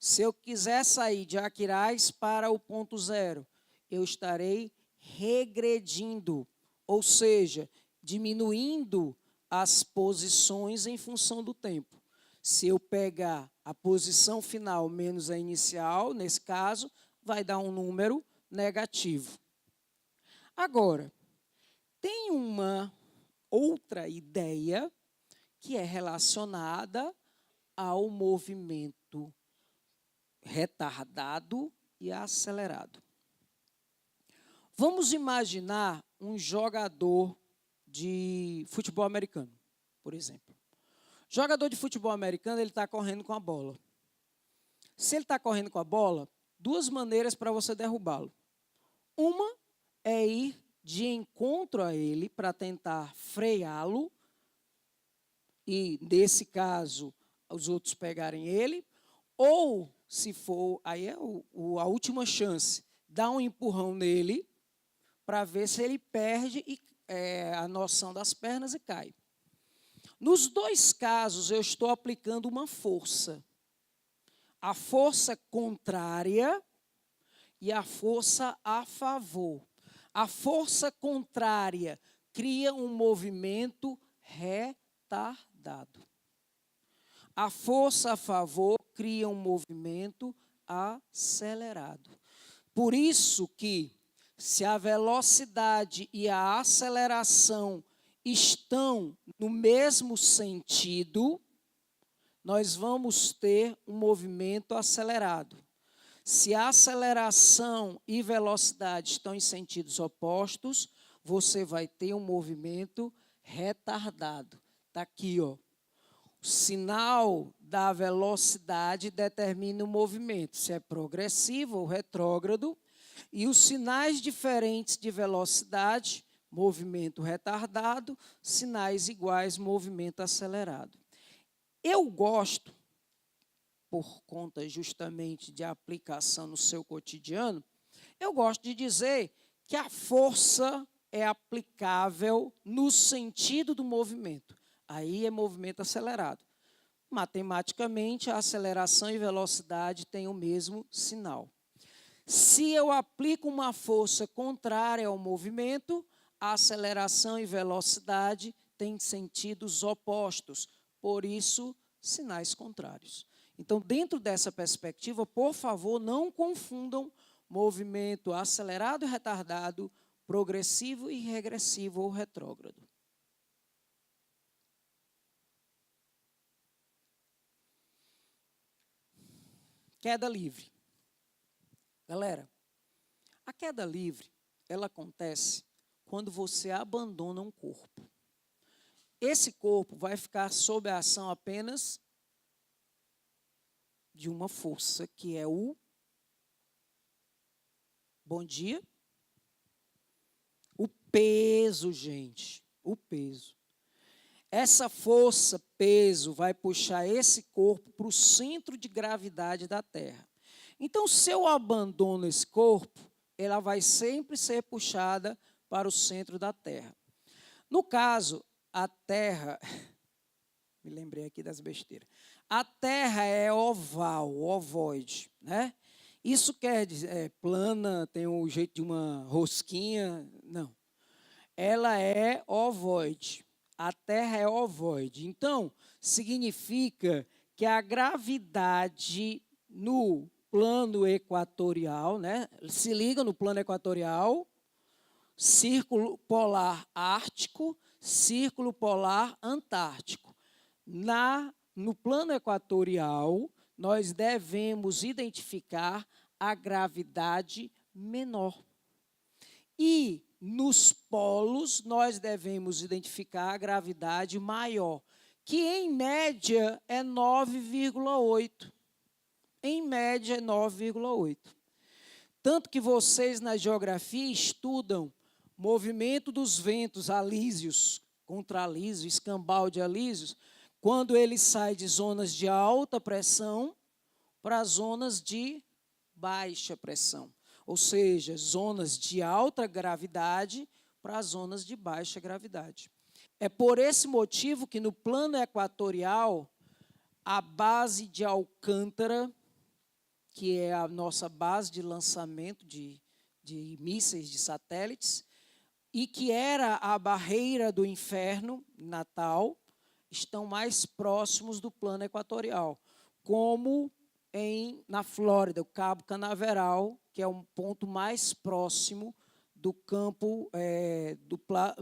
Se eu quiser sair de Aquiraz para o ponto zero, eu estarei regredindo, ou seja, diminuindo as posições em função do tempo. Se eu pegar a posição final menos a inicial, nesse caso, vai dar um número negativo. Agora, tem uma outra ideia que é relacionada ao movimento retardado e acelerado. Vamos imaginar um jogador de futebol americano, por exemplo. Jogador de futebol americano, ele está correndo com a bola. Se ele está correndo com a bola, duas maneiras para você derrubá-lo. Uma é ir de encontro a ele para tentar freá-lo e, nesse caso, os outros pegarem ele, ou, se for, aí é a última chance, dar um empurrão nele para ver se ele perde a noção das pernas e cai. Nos dois casos, eu estou aplicando uma força. A força contrária e a força a favor. A força contrária cria um movimento retardado. A força a favor cria um movimento acelerado. Por isso que, se a velocidade e a aceleração estão no mesmo sentido, nós vamos ter um movimento acelerado. Se a aceleração e velocidade estão em sentidos opostos, você vai ter um movimento retardado. Está aqui, ó. O sinal da velocidade determina o movimento, se é progressivo ou retrógrado, e os sinais diferentes de velocidade, movimento retardado, sinais iguais, movimento acelerado. Eu gosto, por conta justamente de aplicação no seu cotidiano, eu gosto de dizer que a força é aplicável no sentido do movimento. Aí é movimento acelerado. Matematicamente, a aceleração e velocidade têm o mesmo sinal. Se eu aplico uma força contrária ao movimento, a aceleração e velocidade têm sentidos opostos, por isso, sinais contrários. Então, dentro dessa perspectiva, por favor, não confundam movimento acelerado e retardado, progressivo e regressivo ou retrógrado. Queda livre. Galera, a queda livre, ela acontece quando você abandona um corpo. Esse corpo vai ficar sob a ação apenas de uma força, que é o... Bom dia? O peso, gente. O peso. Essa força, peso, vai puxar esse corpo para o centro de gravidade da Terra. Então, se eu abandono esse corpo, ela vai sempre ser puxada para o centro da Terra. No caso, a Terra... Me lembrei aqui das besteiras. A Terra é oval, ovoide, né? Isso quer dizer, plana, tem o jeito de uma rosquinha, não. Ela é ovoide. A Terra é ovoide. Então, significa que a gravidade no plano equatorial, né? Se liga no plano equatorial, círculo polar ártico, círculo polar antártico. No plano equatorial, nós devemos identificar a gravidade menor. E nos polos, nós devemos identificar a gravidade maior, que em média é 9,8. Em média é 9,8. Tanto que vocês na geografia estudam movimento dos ventos alísios, contralísio, escambau de alísios, quando ele sai de zonas de alta pressão para zonas de baixa pressão. Ou seja, zonas de alta gravidade para zonas de baixa gravidade. É por esse motivo que no plano equatorial, a base de Alcântara que é a nossa base de lançamento de mísseis, de satélites, e que era a barreira do inferno, Natal, estão mais próximos do plano equatorial, como na Flórida, o Cabo Canaveral, que é um ponto mais próximo do campo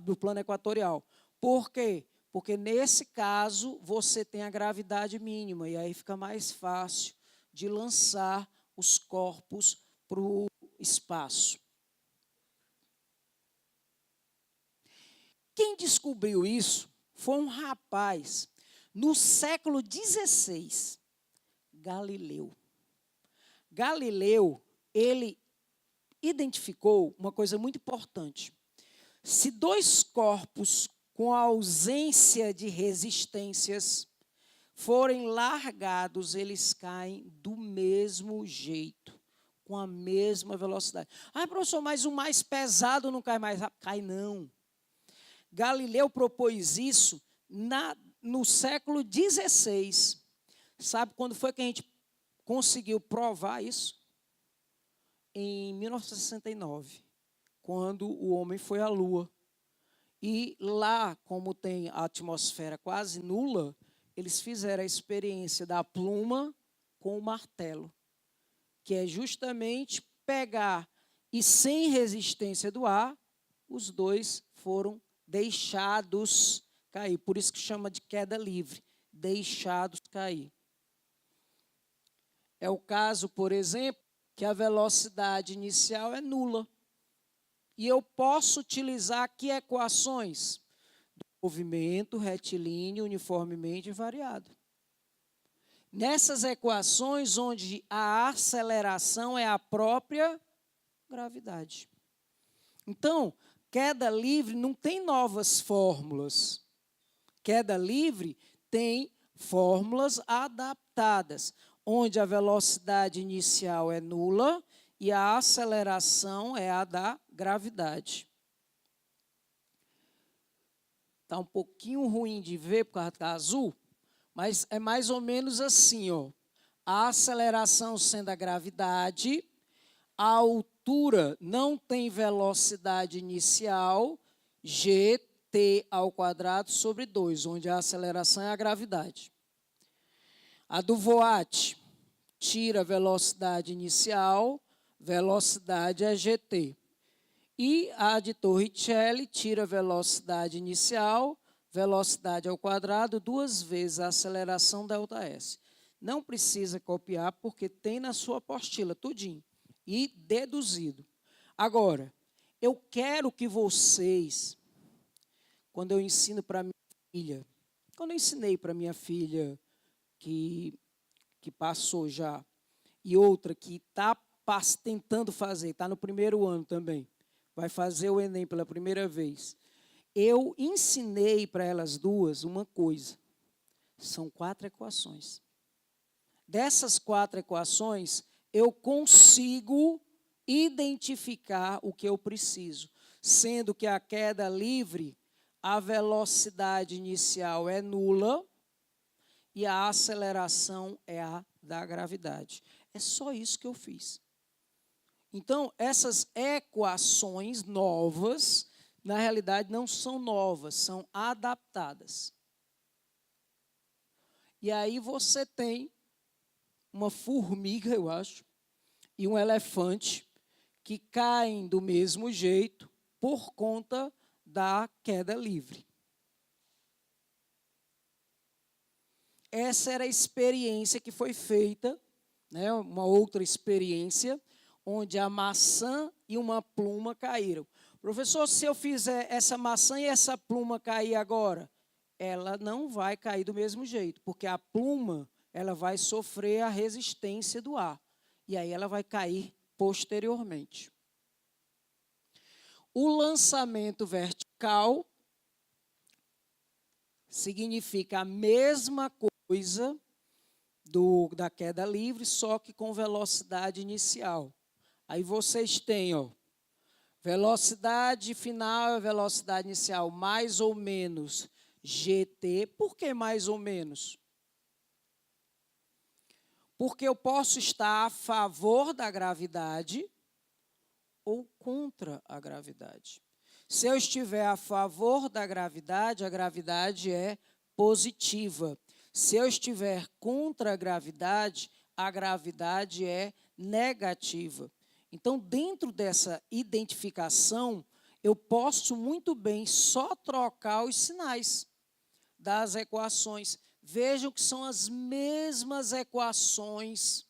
do plano equatorial. Por quê? Porque nesse caso você tem a gravidade mínima e aí fica mais fácil de lançar os corpos para o espaço. Quem descobriu isso foi um rapaz no século XVI, Galileu. Galileu, ele identificou uma coisa muito importante. Se dois corpos com ausência de resistências forem largados, eles caem do mesmo jeito, com a mesma velocidade. Ah, professor, mas o mais pesado não cai mais rápido? Cai não. Galileu propôs isso no século XVI. Sabe quando foi que a gente conseguiu provar isso? Em 1969, quando o homem foi à Lua. E lá, como tem a atmosfera quase nula, eles fizeram a experiência da pluma com o martelo, que é justamente pegar e sem resistência do ar, os dois foram deixados cair. Por isso que chama de queda livre, deixados cair. É o caso, por exemplo, que a velocidade inicial é nula. E eu posso utilizar aqui equações do movimento retilíneo uniformemente variado. Nessas equações onde a aceleração é a própria gravidade. Então, queda livre não tem novas fórmulas. Queda livre tem fórmulas adaptadas, onde a velocidade inicial é nula e a aceleração é a da gravidade. Está um pouquinho ruim de ver por causa da azul, mas é mais ou menos assim, ó. A aceleração sendo a gravidade, a altura não tem velocidade inicial, gt ao quadrado sobre 2, onde a aceleração é a gravidade. A do Voat tira a velocidade inicial, velocidade é gt. E a de Torricelli tira a velocidade inicial, velocidade ao quadrado, 2 vezes a aceleração ΔS. Não precisa copiar, porque tem na sua apostila, tudinho. E deduzido. Agora, eu quero que vocês, quando eu ensino para minha filha, quando eu ensinei para minha filha que passou já, e outra que está tentando fazer, está no primeiro ano também, vai fazer o Enem pela primeira vez. Eu ensinei para elas duas uma coisa. São 4 equações. Dessas 4 equações, eu consigo identificar o que eu preciso. Sendo que a queda livre, a velocidade inicial é nula e a aceleração é a da gravidade. É só isso que eu fiz. Então, essas equações novas, na realidade, não são novas, são adaptadas. E aí você tem uma formiga, eu acho, e um elefante que caem do mesmo jeito por conta da queda livre. Essa era a experiência que foi feita, né, uma outra experiência, onde a maçã e uma pluma caíram. Professor, se eu fizer essa maçã e essa pluma cair agora, ela não vai cair do mesmo jeito, porque a pluma ela vai sofrer a resistência do ar, e aí ela vai cair posteriormente. O lançamento vertical significa a mesma coisa da queda livre, só que com velocidade inicial. Aí vocês têm, ó, velocidade final e velocidade inicial mais ou menos gt. Por que mais ou menos? Porque eu posso estar a favor da gravidade ou contra a gravidade. Se eu estiver a favor da gravidade, a gravidade é positiva. Se eu estiver contra a gravidade é negativa. Então, dentro dessa identificação, eu posso muito bem só trocar os sinais das equações. Vejam que são as mesmas equações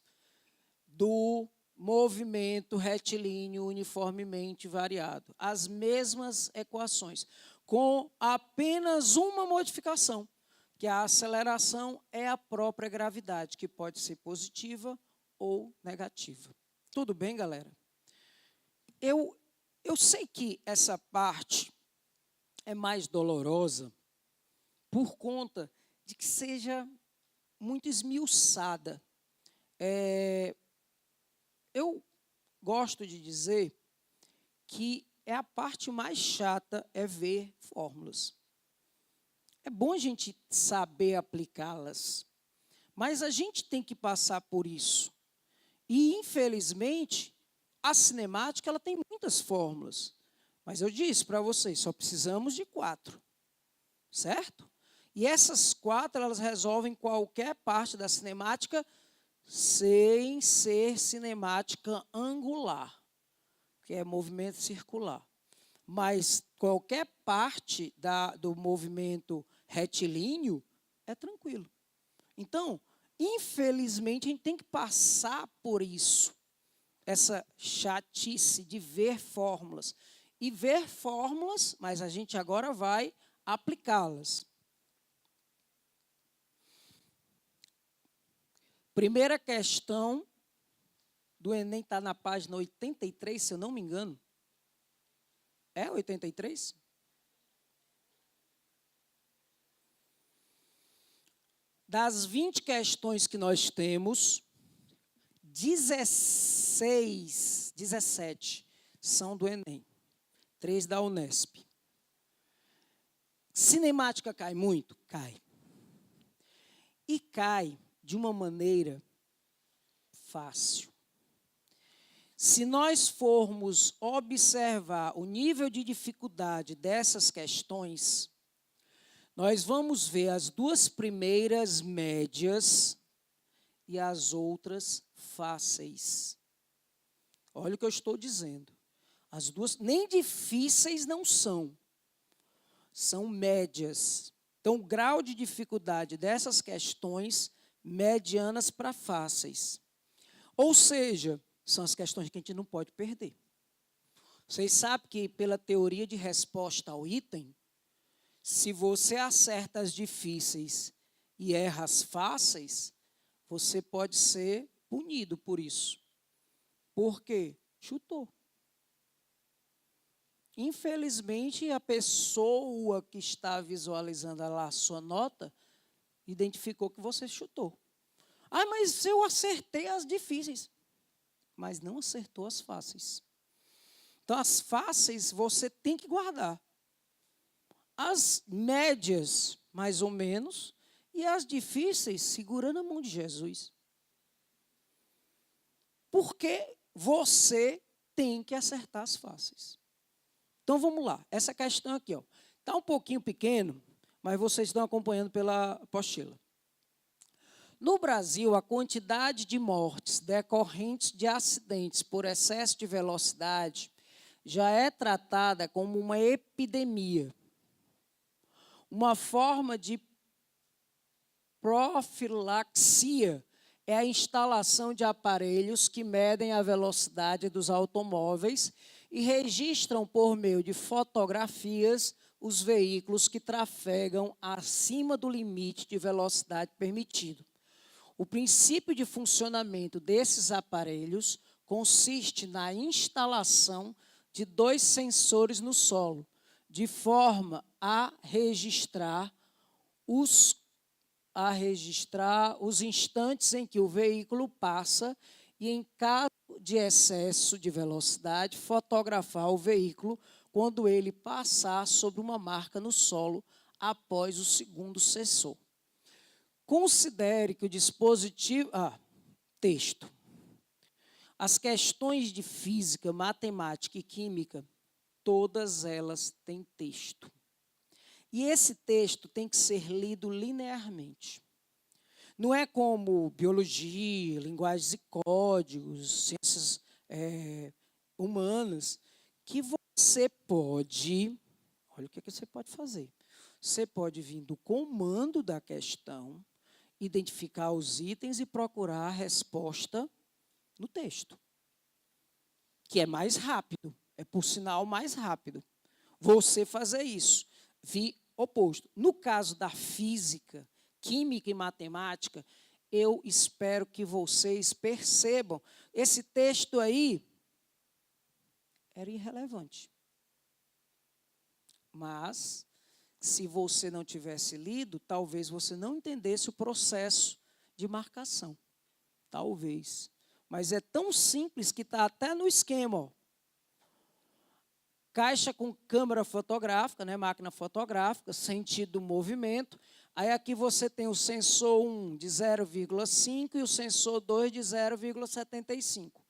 do movimento retilíneo uniformemente variado. As mesmas equações, com apenas uma modificação, que a aceleração é a própria gravidade, que pode ser positiva ou negativa. Tudo bem, galera? Eu sei que essa parte é mais dolorosa por conta de que seja muito esmiuçada. Eu gosto de dizer que a parte mais chata é ver fórmulas. É bom a gente saber aplicá-las, mas a gente tem que passar por isso. E, infelizmente, a cinemática ela tem muitas fórmulas. Mas eu disse para vocês, só precisamos de 4. Certo? E essas 4, elas resolvem qualquer parte da cinemática sem ser cinemática angular, que é movimento circular. Mas qualquer parte do movimento retilíneo é tranquilo. Então, infelizmente, a gente tem que passar por isso, essa chatice de ver fórmulas. E ver fórmulas, mas a gente agora vai aplicá-las. Primeira questão do Enem está na página 83, se eu não me engano. É 83? Das 20 questões que nós temos, 17 são do Enem, 3 da Unesp. Cinemática cai muito? Cai. E cai de uma maneira fácil. Se nós formos observar o nível de dificuldade dessas questões, nós vamos ver as 2 primeiras médias e as outras fáceis. Olha o que eu estou dizendo. As 2 nem difíceis não são. São médias. Então, o grau de dificuldade dessas questões medianas para fáceis. Ou seja, são as questões que a gente não pode perder. Vocês sabem que, pela teoria de resposta ao item, se você acerta as difíceis e erra as fáceis, você pode ser punido por isso. Por quê? Chutou. Infelizmente, a pessoa que está visualizando lá a sua nota identificou que você chutou. Ah, mas eu acertei as difíceis. Mas não acertou as fáceis. Então, as fáceis você tem que guardar. As médias, mais ou menos, e as difíceis, segura na mão de Jesus. Porque você tem que acertar as fáceis. Então, vamos lá. Essa questão aqui, está um pouquinho pequeno, mas vocês estão acompanhando pela apostila. No Brasil, a quantidade de mortes decorrentes de acidentes por excesso de velocidade já é tratada como uma epidemia. Uma forma de profilaxia é a instalação de aparelhos que medem a velocidade dos automóveis e registram por meio de fotografias os veículos que trafegam acima do limite de velocidade permitido. O princípio de funcionamento desses aparelhos consiste na instalação de 2 sensores no solo, de forma a registrar os instantes em que o veículo passa e, em caso de excesso de velocidade, fotografar o veículo quando ele passar sobre uma marca no solo após o segundo sensor. Considere que o dispositivo... Texto. As questões de física, matemática e química, todas elas têm texto. E esse texto tem que ser lido linearmente. Não é como biologia, linguagens e códigos, ciências humanas, que você pode, olha o que você pode fazer. Você pode vir do comando da questão, identificar os itens e procurar a resposta no texto, que é mais rápido, é por sinal mais rápido. Você fazer isso, vi oposto. No caso da física, química e matemática, eu espero que vocês percebam, esse texto aí era irrelevante. Mas, se você não tivesse lido, talvez você não entendesse o processo de marcação. Talvez. Mas é tão simples que está até no esquema. Ó. Caixa com câmera fotográfica, né, máquina fotográfica, sentido do movimento. Aí aqui você tem o sensor 1 de 0,5 e o sensor 2 de 0,75.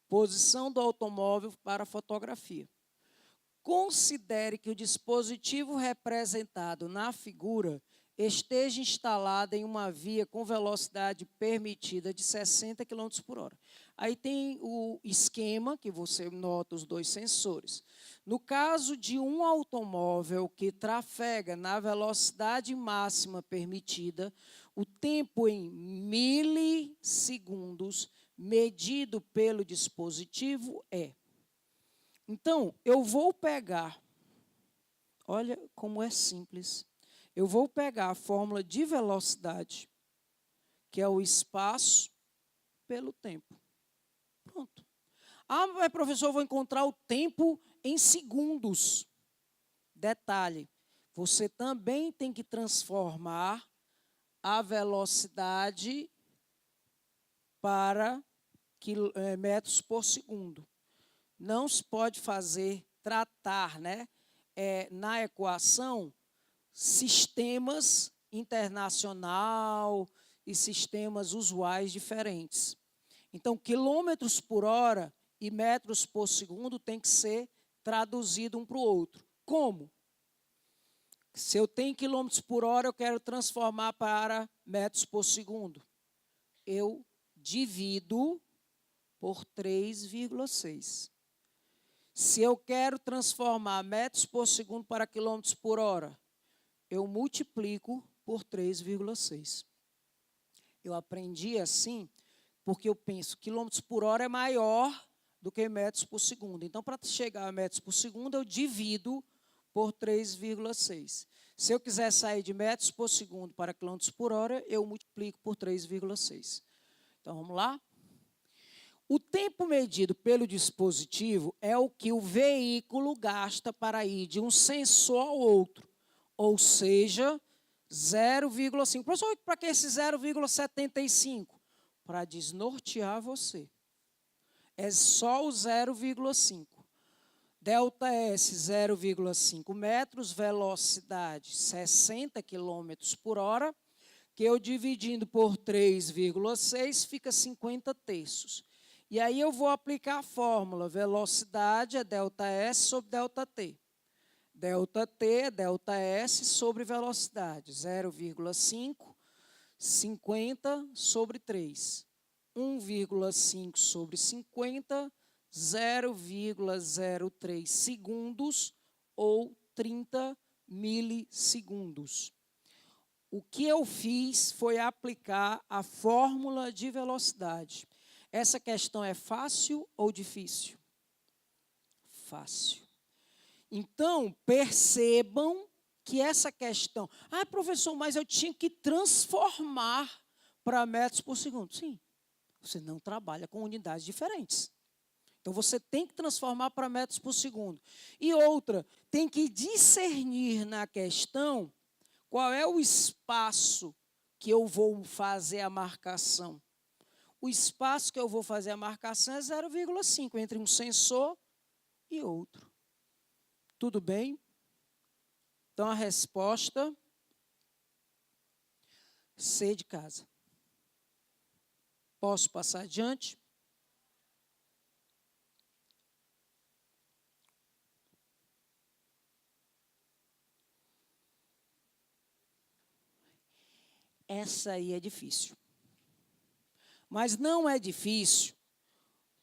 Posição do automóvel para fotografia. Considere que o dispositivo representado na figura esteja instalado em uma via com velocidade permitida de 60 km por hora. Aí tem o esquema, que você nota os dois sensores. No caso de um automóvel que trafega na velocidade máxima permitida, o tempo em milissegundos medido pelo dispositivo é. Então, eu vou pegar, olha como é simples, eu vou pegar a fórmula de velocidade, que é o espaço pelo tempo. Pronto. Ah, mas professor, eu vou encontrar o tempo em segundos. Detalhe, você também tem que transformar a velocidade para metros por segundo. Não se pode tratar, né, na equação, sistemas internacional e sistemas usuais diferentes. Então, quilômetros por hora e metros por segundo tem que ser traduzido um para o outro. Como? Se eu tenho quilômetros por hora, eu quero transformar para metros por segundo. Eu divido por 3,6. Se eu quero transformar metros por segundo para quilômetros por hora, eu multiplico por 3,6. Eu aprendi assim porque eu penso que quilômetros por hora é maior do que metros por segundo. Então, para chegar a metros por segundo, eu divido por 3,6. Se eu quiser sair de metros por segundo para quilômetros por hora, eu multiplico por 3,6. Então, vamos lá? O tempo medido pelo dispositivo é o que o veículo gasta para ir de um sensor ao outro, ou seja, 0,5. Professor, para que esse 0,75? Para desnortear você. É só o 0,5. Delta S, 0,5 metros, velocidade 60 km por hora, que eu dividindo por 3,6 fica 50 terços. E aí eu vou aplicar a fórmula, velocidade é delta S sobre delta T. Delta T é delta S sobre velocidade, 0,5, 50 sobre 3. 1,5 sobre 50, 0,03 segundos ou 30 milissegundos. O que eu fiz foi aplicar a fórmula de velocidade. Essa questão é fácil ou difícil? Fácil. Então, percebam que essa questão... Ah, professor, mas eu tinha que transformar para metros por segundo. Sim, você não trabalha com unidades diferentes. Então, você tem que transformar para metros por segundo. E outra, tem que discernir na questão qual é o espaço que eu vou fazer a marcação. O espaço que eu vou fazer a marcação é 0,5 entre um sensor e outro. Tudo bem? Então, a resposta, C de casa. Posso passar adiante? Essa aí é difícil. Mas não é difícil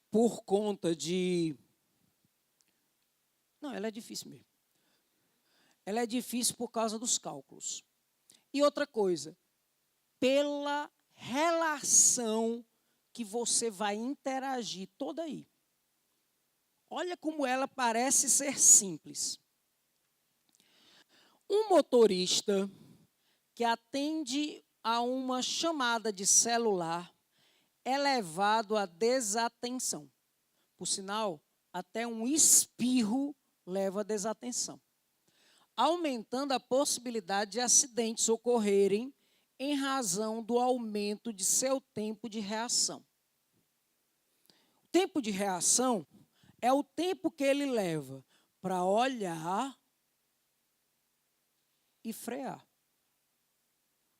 por conta de... Não, ela é difícil mesmo. Ela é difícil por causa dos cálculos. E outra coisa, pela relação que você vai interagir toda aí. Olha como ela parece ser simples. Um motorista que atende a uma chamada de celular é levado à desatenção. Por sinal, até um espirro leva à desatenção, aumentando a possibilidade de acidentes ocorrerem em razão do aumento de seu tempo de reação. O tempo de reação é o tempo que ele leva para olhar e frear.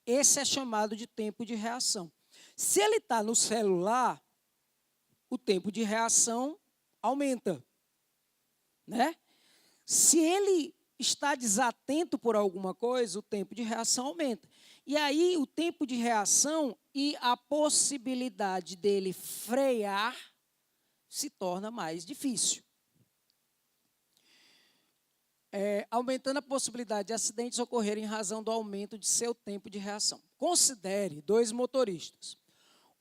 Esse é chamado de tempo de reação. Se ele está no celular, o tempo de reação aumenta, né? Se ele está desatento por alguma coisa, o tempo de reação aumenta. E aí o tempo de reação e a possibilidade dele frear se torna mais difícil. Aumentando a possibilidade de acidentes ocorrerem em razão do aumento de seu tempo de reação. Considere 2 motoristas.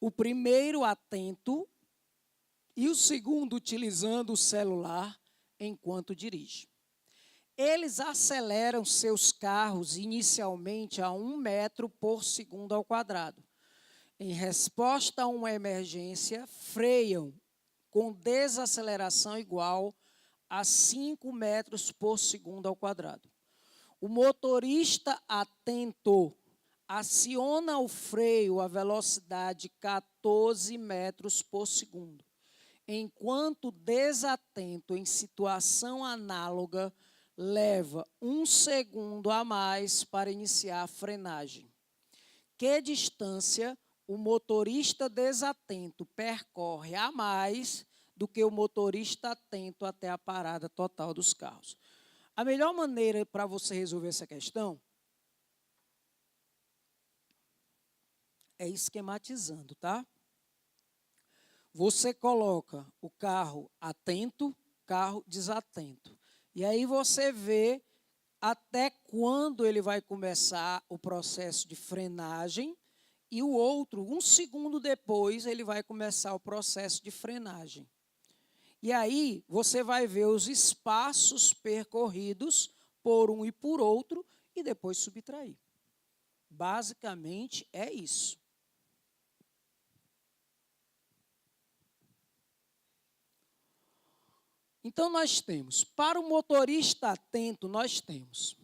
O primeiro atento e o segundo utilizando o celular enquanto dirige. Eles aceleram seus carros inicialmente a 1 metro por segundo ao quadrado. Em resposta a uma emergência, freiam com desaceleração igual a 5 metros por segundo ao quadrado. O motorista atento aciona o freio a velocidade 14 metros por segundo, enquanto desatento em situação análoga leva 1 segundo a mais para iniciar a frenagem. Que distância o motorista desatento percorre a mais do que o motorista atento até a parada total dos carros? A melhor maneira para você resolver essa questão é esquematizando, tá? Você coloca o carro atento, carro desatento. E aí você vê até quando ele vai começar o processo de frenagem e o outro, 1 segundo depois, ele vai começar o processo de frenagem. E aí você vai ver os espaços percorridos por um e por outro e depois subtrair. Basicamente é isso. Então, nós temos, para o motorista atento, nós temos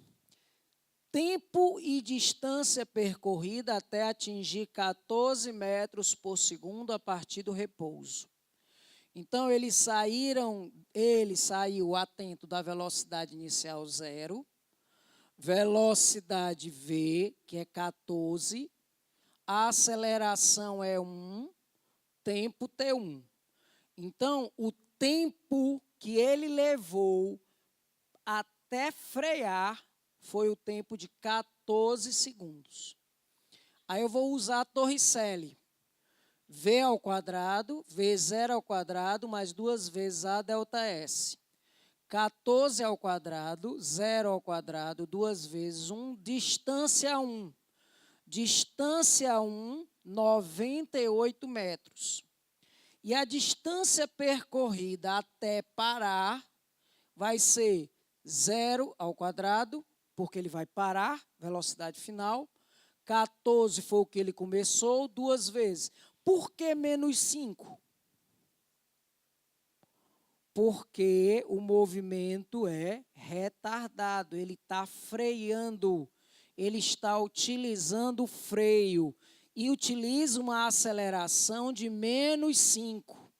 tempo e distância percorrida até atingir 14 metros por segundo a partir do repouso. Então, ele saiu atento da velocidade inicial 0, velocidade V, que é 14, a aceleração é 1, tempo T1. Então, o tempo que ele levou até frear foi o tempo de 14 segundos. Aí eu vou usar a Torricelli. V ao quadrado, V0 ao quadrado, mais 2 vezes A delta S. 14 ao quadrado, 0 ao quadrado, 2 vezes 1, distância 1. Distância 1, 98 metros. E a distância percorrida até parar vai ser 0 ao quadrado, porque ele vai parar, velocidade final. 14 foi o que ele começou, 2 vezes. Por que menos 5? Porque o movimento é retardado, ele está freando, ele está utilizando o freio e utiliza uma aceleração de menos 5.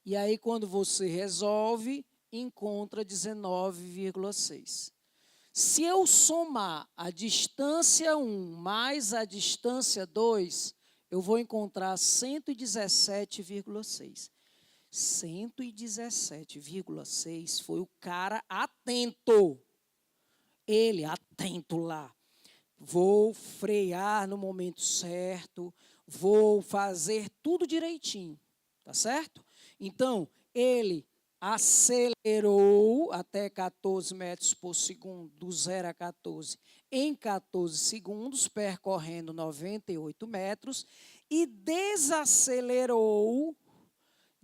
E aí, quando você resolve, encontra 19,6. Se eu somar a distância 1 mais a distância 2, eu vou encontrar 117,6. 117,6 foi o cara atento. Ele atento lá. Vou frear no momento certo, vou fazer tudo direitinho, tá certo? Então, ele acelerou até 14 metros por segundo, do 0 a 14, em 14 segundos, percorrendo 98 metros, e desacelerou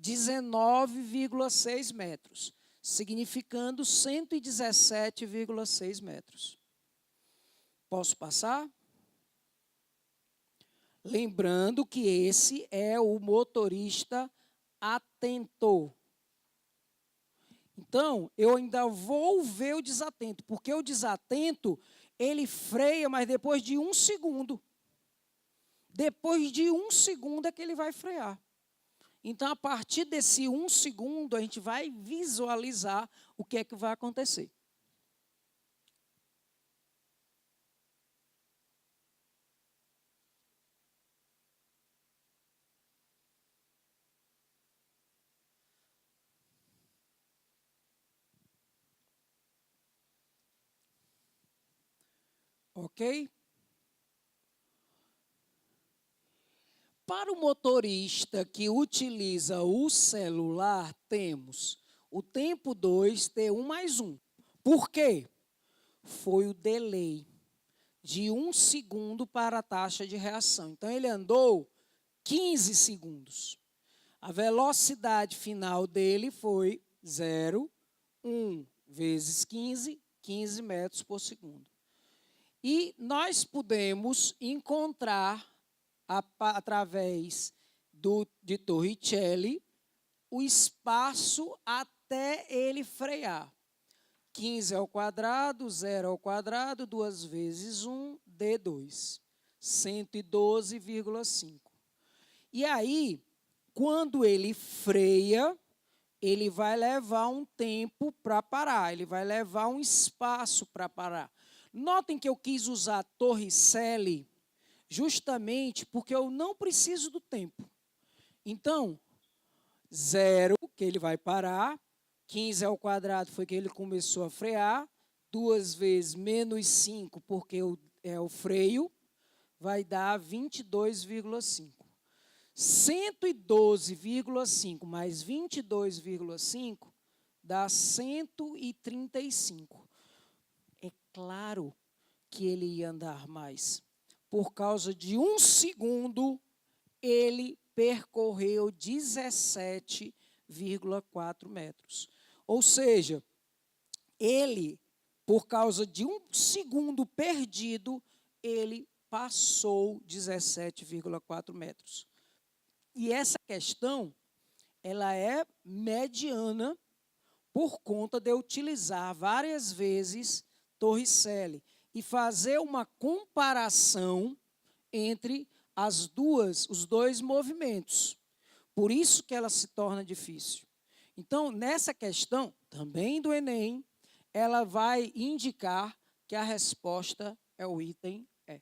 19,6 metros, significando 117,6 metros. Posso passar? Lembrando que esse é o motorista atento. Então, eu ainda vou ver o desatento, porque o desatento, ele freia, mas depois de 1 segundo. Depois de 1 segundo é que ele vai frear. Então, a partir desse 1 segundo, a gente vai visualizar o que é que vai acontecer. Ok? Para o motorista que utiliza o celular, temos o tempo 2, T1 mais 1. Por quê? Foi o delay de 1 segundo para a taxa de reação. Então, ele andou 15 segundos. A velocidade final dele foi 0,1 vezes 15, 15 metros por segundo. E nós podemos encontrar, através de Torricelli, o espaço até ele frear. 15 ao quadrado, 0 ao quadrado, 2 vezes 1, D2. 112,5. E aí, quando ele freia, ele vai levar um tempo para parar, ele vai levar um espaço para parar. Notem que eu quis usar Torricelli justamente porque eu não preciso do tempo. Então, 0, que ele vai parar, 15 ao quadrado foi que ele começou a frear, 2 vezes menos 5, porque é o freio, vai dar 22,5. 112,5 mais 22,5 dá 135. É claro que ele ia andar mais. Por causa de 1 segundo, ele percorreu 17,4 metros. Ou seja, ele, por causa de 1 segundo perdido, ele passou 17,4 metros. E essa questão, ela é mediana por conta de eu utilizar várias vezes Torricelli e fazer uma comparação entre os dois movimentos. Por isso que ela se torna difícil. Então, nessa questão, também do Enem, ela vai indicar que a resposta é o item E.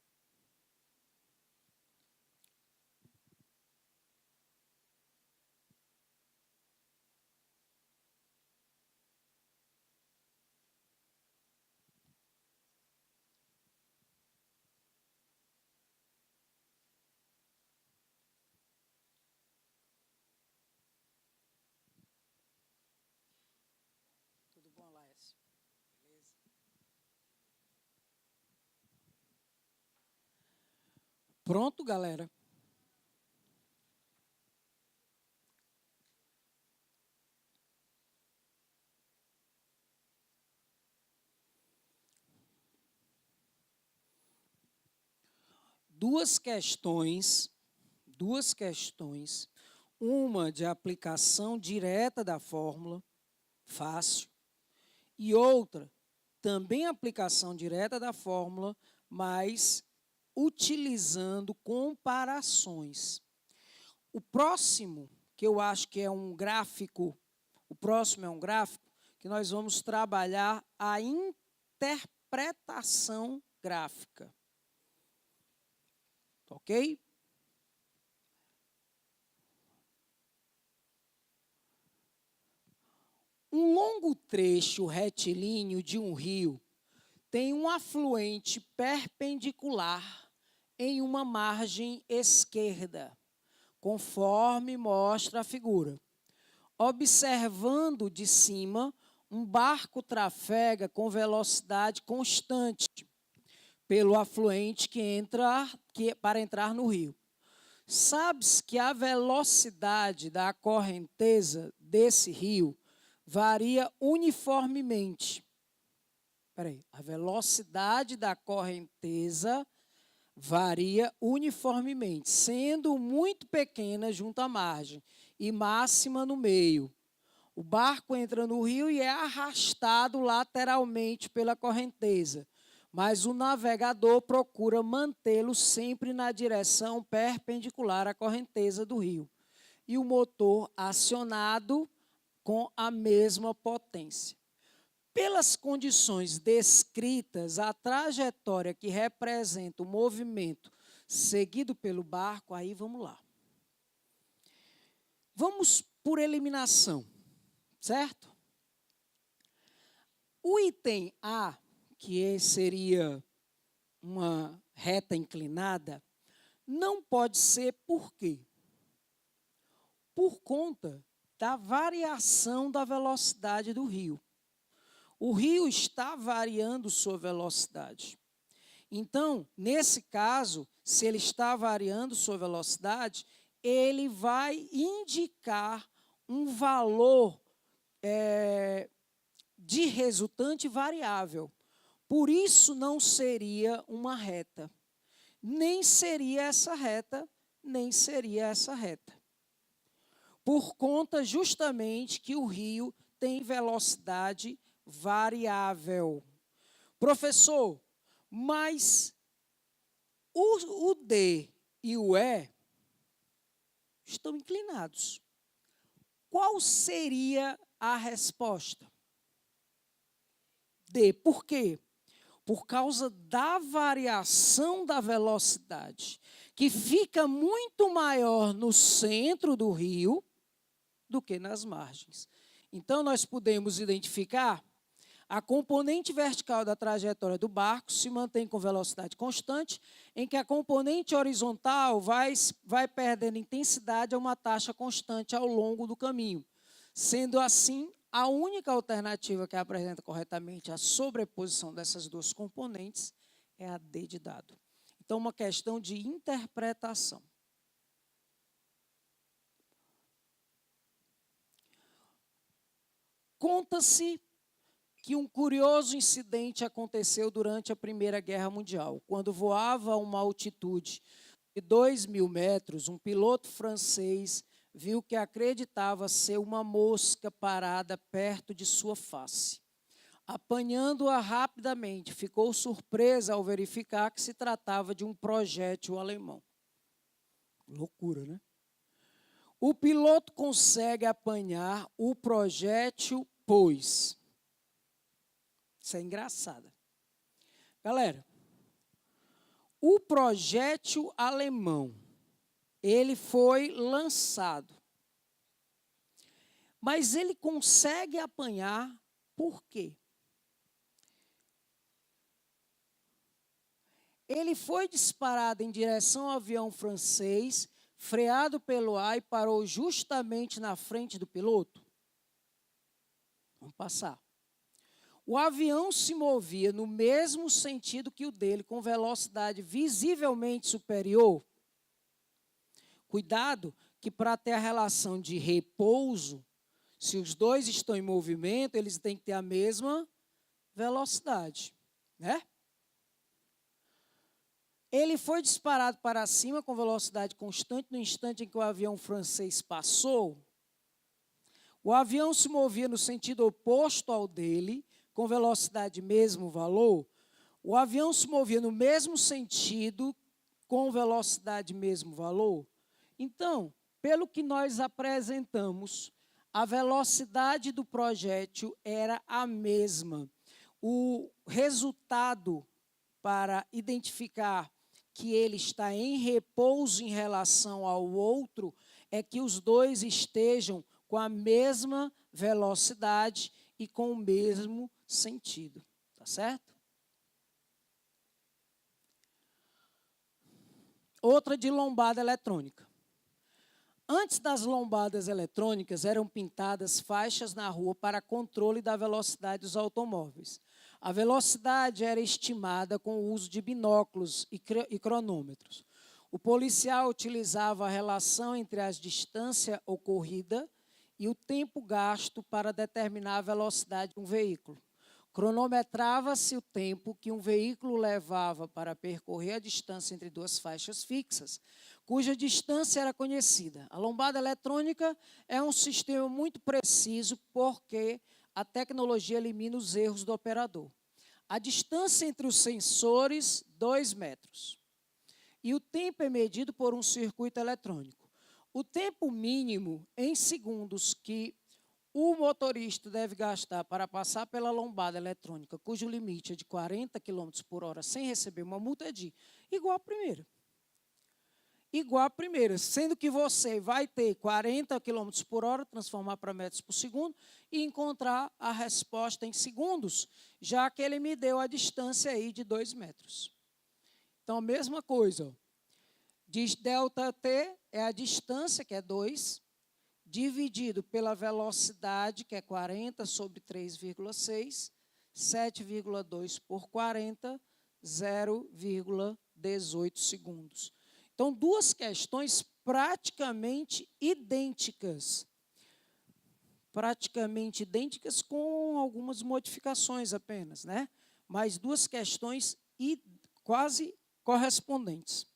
Tudo bom, Laércio? Beleza? Pronto, galera? Duas questões, uma de aplicação direta da fórmula, fácil, e outra, também aplicação direta da fórmula, mas utilizando comparações. O próximo, que eu acho que é um gráfico, que nós vamos trabalhar a interpretação gráfica. Ok? Um longo trecho retilíneo de um rio tem um afluente perpendicular em uma margem esquerda, conforme mostra a figura. Observando de cima, um barco trafega com velocidade constante pelo afluente para entrar no rio. Sabes que a velocidade da correnteza desse rio varia uniformemente. A velocidade da correnteza varia uniformemente, sendo muito pequena junto à margem e máxima no meio. O barco entra no rio e é arrastado lateralmente pela correnteza, mas o navegador procura mantê-lo sempre na direção perpendicular à correnteza do rio, e o motor acionado com a mesma potência. Pelas condições descritas, a trajetória que representa o movimento seguido pelo barco, aí vamos lá. Vamos por eliminação, certo? O item A, que seria uma reta inclinada, não pode ser por quê? Por conta da variação da velocidade do rio. O rio está variando sua velocidade. Então, nesse caso, se ele está variando sua velocidade, ele vai indicar um valor de resultante variável. Por isso, não seria uma reta. Nem seria essa reta, nem seria essa reta. Por conta justamente que o rio tem velocidade variável. Professor, mas o D e o E estão inclinados. Qual seria a resposta? D. Por quê? Por causa da variação da velocidade, que fica muito maior no centro do rio do que nas margens. Então, nós podemos identificar a componente vertical da trajetória do barco se mantém com velocidade constante, em que a componente horizontal vai perdendo intensidade a uma taxa constante ao longo do caminho. Sendo assim, a única alternativa que apresenta corretamente a sobreposição dessas duas componentes é a D de dado. Então, uma questão de interpretação. Conta-se que um curioso incidente aconteceu durante a Primeira Guerra Mundial. Quando voava a uma altitude de 2.000 metros, um piloto francês viu que acreditava ser uma mosca parada perto de sua face. Apanhando-a rapidamente, ficou surpresa ao verificar que se tratava de um projétil alemão. Loucura, né? O piloto consegue apanhar o projétil, pois... Isso é engraçado. Galera, o projétil alemão, ele foi lançado. Mas ele consegue apanhar por quê? Ele foi disparado em direção ao avião francês, freado pelo ar e parou justamente na frente do piloto. Vamos passar. O avião se movia no mesmo sentido que o dele, com velocidade visivelmente superior. Cuidado que para ter a relação de repouso, se os dois estão em movimento, eles têm que ter a mesma velocidade, né? Ele foi disparado para cima com velocidade constante no instante em que o avião francês passou. O avião se movia no sentido oposto ao dele, com velocidade mesmo valor. O avião se movia no mesmo sentido, com velocidade mesmo valor. Então, pelo que nós apresentamos, a velocidade do projétil era a mesma. O resultado para identificar que ele está em repouso em relação ao outro é que os dois estejam com a mesma velocidade e com o mesmo sentido. Tá certo? Outra de lombada eletrônica. Antes das lombadas eletrônicas, eram pintadas faixas na rua para controle da velocidade dos automóveis. A velocidade era estimada com o uso de binóculos e cronômetros. O policial utilizava a relação entre a distância ocorrida e o tempo gasto para determinar a velocidade de um veículo. Cronometrava-se o tempo que um veículo levava para percorrer a distância entre duas faixas fixas, cuja distância era conhecida. A lombada eletrônica é um sistema muito preciso porque a tecnologia elimina os erros do operador. A distância entre os sensores, 2 metros. E o tempo é medido por um circuito eletrônico. O tempo mínimo em segundos que o motorista deve gastar para passar pela lombada eletrônica, cujo limite é de 40 km por hora, sem receber uma multa, é de igual à primeira. Igual à primeira, sendo que você vai ter 40 km por hora, transformar para metros por segundo, e encontrar a resposta em segundos, já que ele me deu a distância aí de 2 metros. Então, a mesma coisa, ó. Diz ΔT é a distância, que é 2, dividido pela velocidade, que é 40 sobre 3,6, 7,2 por 40, 0,18 segundos. Então, duas questões praticamente idênticas. Praticamente idênticas com algumas modificações apenas, né? Mas duas questões quase correspondentes.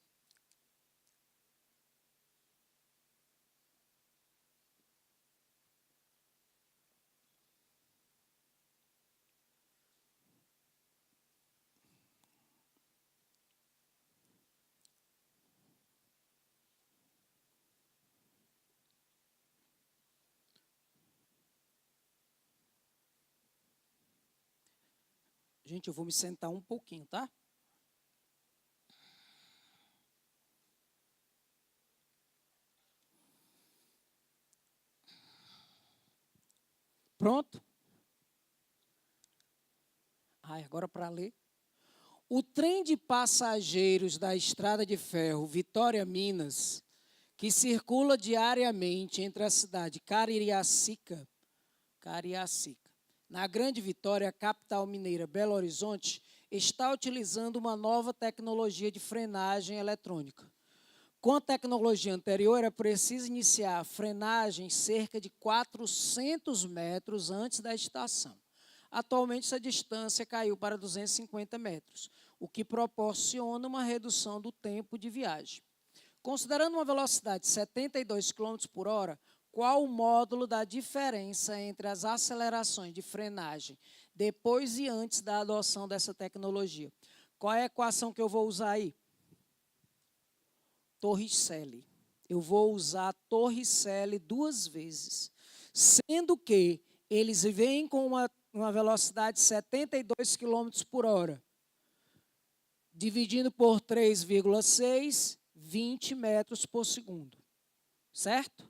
Gente, eu vou me sentar um pouquinho, tá? Pronto? Agora para ler. O trem de passageiros da Estrada de Ferro Vitória Minas, que circula diariamente entre a cidade Cariacica, na Grande Vitória, capital mineira Belo Horizonte, está utilizando uma nova tecnologia de frenagem eletrônica. Com a tecnologia anterior, era preciso iniciar a frenagem cerca de 400 metros antes da estação. Atualmente, essa distância caiu para 250 metros, o que proporciona uma redução do tempo de viagem. Considerando uma velocidade de 72 km por hora, qual o módulo da diferença entre as acelerações de frenagem depois e antes da adoção dessa tecnologia? Qual é a equação que eu vou usar aí? Torricelli. Eu vou usar Torricelli 2 vezes, sendo que eles vêm com uma velocidade de 72 km por hora, dividindo por 3,6, 20 metros por segundo, certo?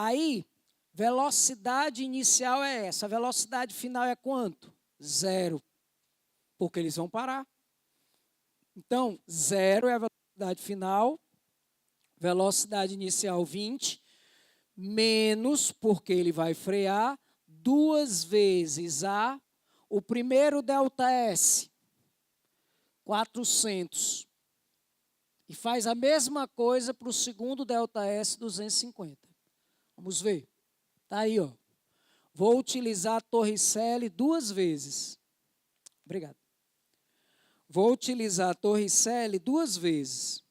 Aí, velocidade inicial é essa, a velocidade final é quanto? 0, porque eles vão parar. Então, 0 é a velocidade final, velocidade inicial 20, menos, porque ele vai frear, 2 vezes o primeiro ΔS, 400. E faz a mesma coisa para o segundo ΔS, 250. Vamos ver. Está aí, ó. Vou utilizar a Torricelli 2 vezes. Obrigado. Vou utilizar a Torricelli 2 vezes.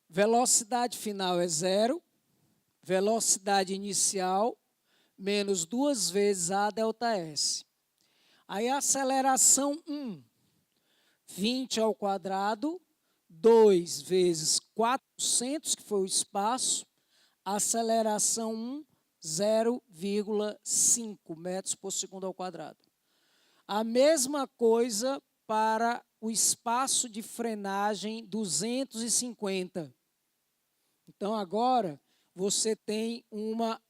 Velocidade final é 0. Velocidade inicial menos 2 vezes a ΔS. Aí a aceleração 1, 20 ao quadrado, 2 vezes 400, que foi o espaço, aceleração 1, 0,5 metros por segundo ao quadrado. A mesma coisa para o espaço de frenagem 250. Então, agora, você tem uma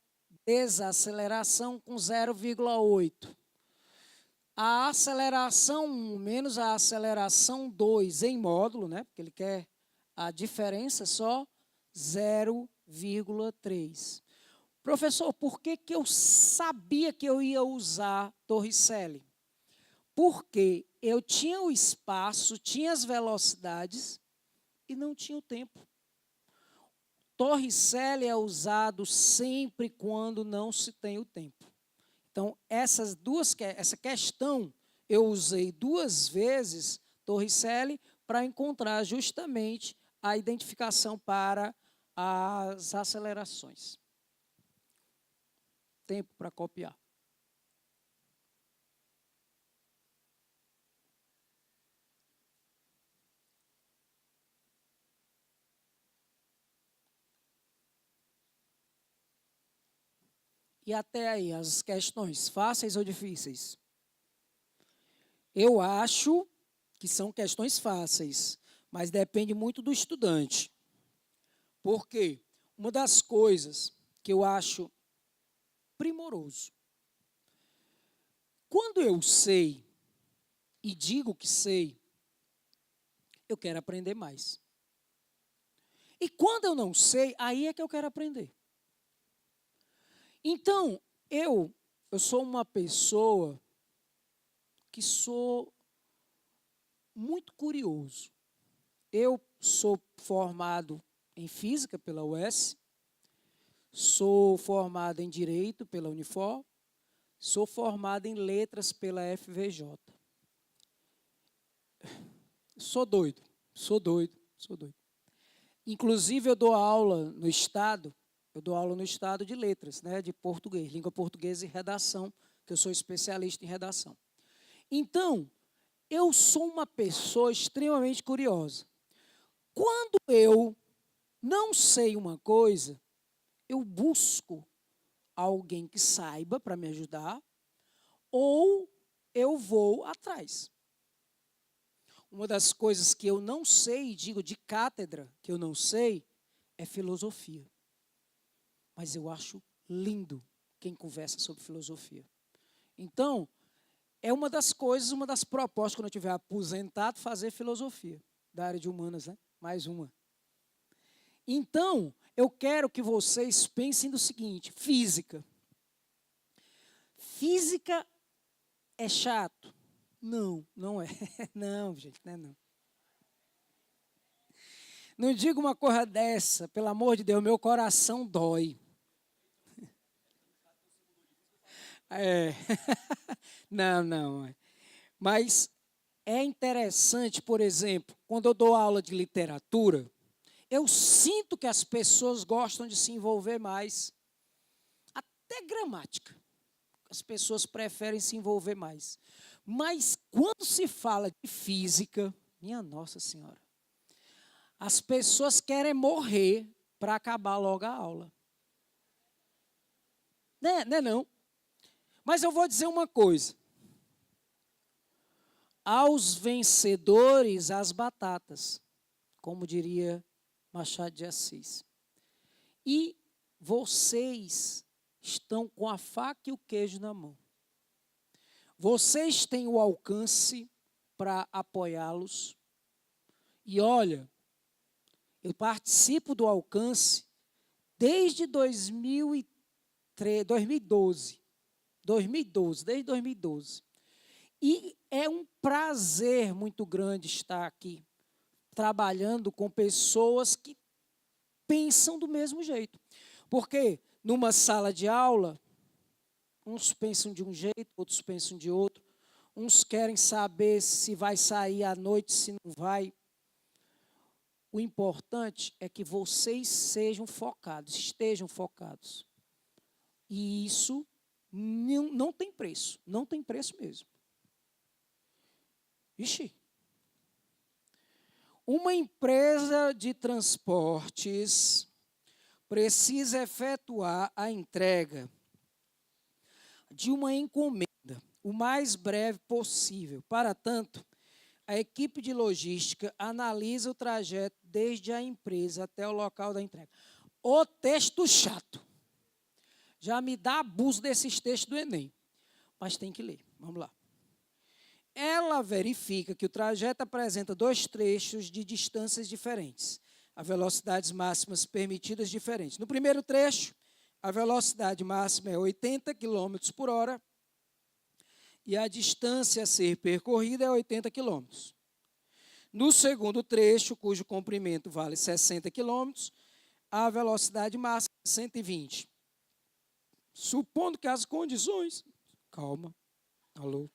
desaceleração com 0,8. A aceleração 1 menos a aceleração 2 em módulo, né? Porque ele quer a diferença só 0,3. Professor, por que eu sabia que eu ia usar Torricelli? Porque eu tinha o espaço, tinha as velocidades e não tinha o tempo. Torricelli é usado sempre quando não se tem o tempo. Então, essa questão, eu usei 2 vezes Torricelli para encontrar justamente a identificação para as acelerações. Tempo para copiar. E até aí, as questões fáceis ou difíceis? Eu acho que são questões fáceis, mas depende muito do estudante. Por quê? Uma das coisas que eu acho primoroso, quando eu sei e digo que sei, eu quero aprender mais. E quando eu não sei, aí é que eu quero aprender. Então, eu sou uma pessoa que sou muito curioso. Eu sou formado em Física pela UES, sou formado em Direito pela Unifor, sou formado em Letras pela FVJ. Sou doido. Inclusive, eu dou aula no Estado de Letras, né, de português, língua portuguesa e redação, que eu sou especialista em redação. Então, eu sou uma pessoa extremamente curiosa. Quando eu não sei uma coisa, eu busco alguém que saiba para me ajudar, ou eu vou atrás. Uma das coisas que eu não sei, digo de cátedra, que eu não sei, é filosofia. Mas eu acho lindo quem conversa sobre filosofia. Então, é uma das coisas, uma das propostas, quando eu estiver aposentado, fazer filosofia, da área de humanas, né? Mais uma. Então, eu quero que vocês pensem no seguinte, física. Física é chato? Não, não é. Não, gente, não é não. Não diga uma coisa dessa, pelo amor de Deus, meu coração dói. É. Não, não. Mas é interessante, por exemplo, quando eu dou aula de literatura, eu sinto que as pessoas gostam de se envolver mais. Até gramática. As pessoas preferem se envolver mais. Mas quando se fala de física, minha Nossa Senhora, as pessoas querem morrer para acabar logo a aula. Não é não? Mas eu vou dizer uma coisa. Aos vencedores, as batatas, como diria Machado de Assis. E vocês estão com a faca e o queijo na mão. Vocês têm o alcance para apoiá-los. E olha, eu participo do alcance desde 2012. Desde 2012. E é um prazer muito grande estar aqui, trabalhando com pessoas que pensam do mesmo jeito. Porque numa sala de aula, uns pensam de um jeito, outros pensam de outro. Uns querem saber se vai sair à noite, se não vai. O importante é que vocês sejam focados, estejam focados. E isso não tem preço, não tem preço mesmo. Ixi. Uma empresa de transportes precisa efetuar a entrega de uma encomenda o mais breve possível. Para tanto, a equipe de logística analisa o trajeto desde a empresa até o local da entrega. O texto chato. Já me dá abuso desses textos do Enem. Mas tem que ler. Vamos lá. Ela verifica que o trajeto apresenta dois trechos de distâncias diferentes, a velocidades máximas permitidas diferentes. No primeiro trecho, a velocidade máxima é 80 km por hora e a distância a ser percorrida é 80 km. No segundo trecho, cujo comprimento vale 60 km, a velocidade máxima é 120. Supondo que as condições... Calma. Alô?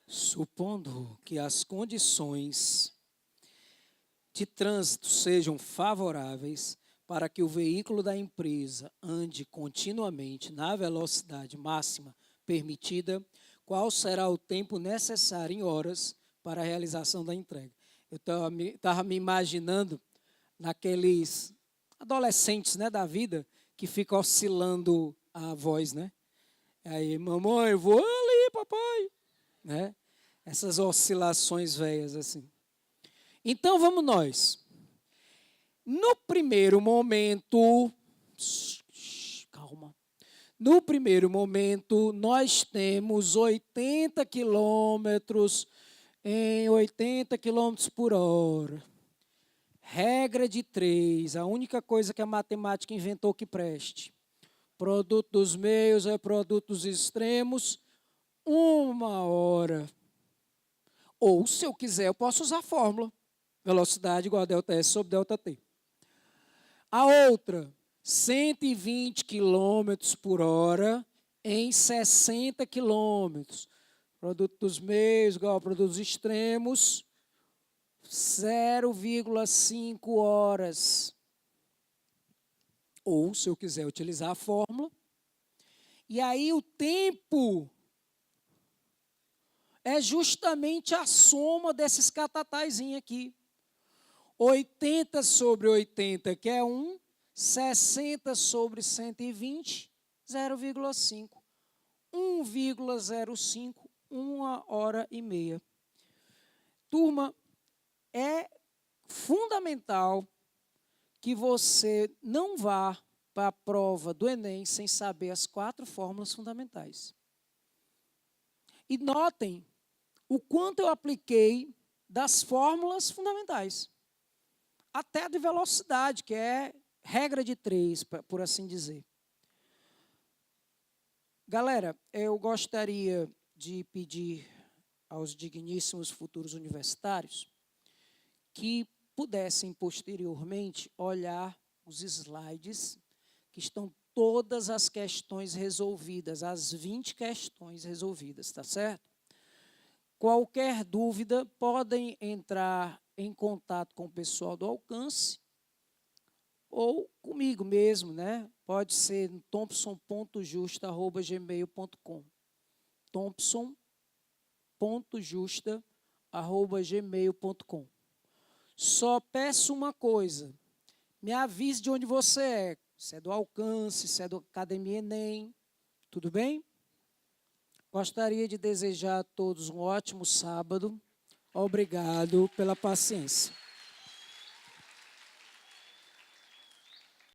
Supondo que as condições de trânsito sejam favoráveis para que o veículo da empresa ande continuamente na velocidade máxima permitida, qual será o tempo necessário em horas para a realização da entrega? Eu estava me imaginando naqueles adolescentes, né, da vida que ficam oscilando a voz, né? Aí, mamãe, eu vou ali, papai, né? Essas oscilações velhas assim. Então, vamos nós. No primeiro momento, calma. No primeiro momento, nós temos 80 quilômetros em 80 quilômetros por hora. Regra de 3, a única coisa que a matemática inventou que preste. Produto dos meios é produto dos extremos, 1 hora. Ou, se eu quiser, eu posso usar a fórmula. Velocidade igual a ΔS sobre ΔT. A outra, 120 km por hora em 60 km. Produto dos meios igual ao produto dos extremos, 0,5 horas. Ou, se eu quiser utilizar a fórmula. E aí o tempo é justamente a soma desses catataizinhos aqui. 80 sobre 80, que é 1, 60 sobre 120, 0,5. 1,05, 1h30. Turma, é fundamental que você não vá para a prova do Enem sem saber as 4 fórmulas fundamentais. E notem o quanto eu apliquei das fórmulas fundamentais. Até a de velocidade, que é regra de 3, por assim dizer. Galera, eu gostaria de pedir aos digníssimos futuros universitários que pudessem posteriormente olhar os slides que estão todas as questões resolvidas, as 20 questões resolvidas, tá certo? Qualquer dúvida, podem entrar em contato com o pessoal do Alcance ou comigo mesmo, né? Pode ser no thompson.justa@gmail.com. thompson.justa@gmail.com. Só peço uma coisa, me avise de onde você é. Se é do Alcance, se é do Academia Enem, tudo bem? Gostaria de desejar a todos um ótimo sábado. Obrigado pela paciência.